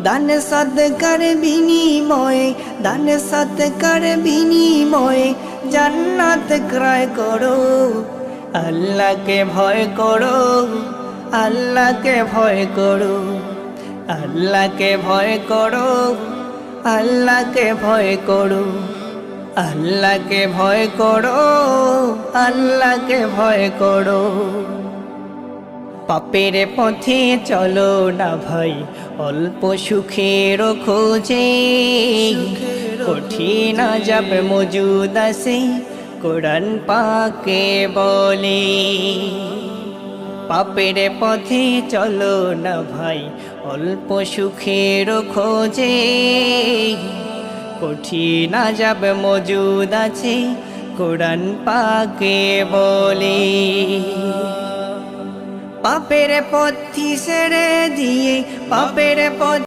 দান সদকার বিনিময়ে, দান সদকার বিনিময়ে জান্নাত ক্রয় করো। আল্লাহকে ভয় করো, আল্লাহকে ভয় করো, আল্লাহকে ভয় করো, আল্লাহকে ভয় করো, আল্লাহকে ভয় করো, আল্লাহকে ভয় করো। পাপের পথে চলো না ভাই অল্প সুখের খোঁজে, কঠিন আযাব মজুদ আছে কোরআন পাকে বলে। পাপের পথে চলো না ভাই অল্প সুখের খোঁজে, কঠিন আযাব মজুদ আছে কোরআন পাকে বলে। পাপের পথ ছেড়ে দিয়ে, পাপের পথ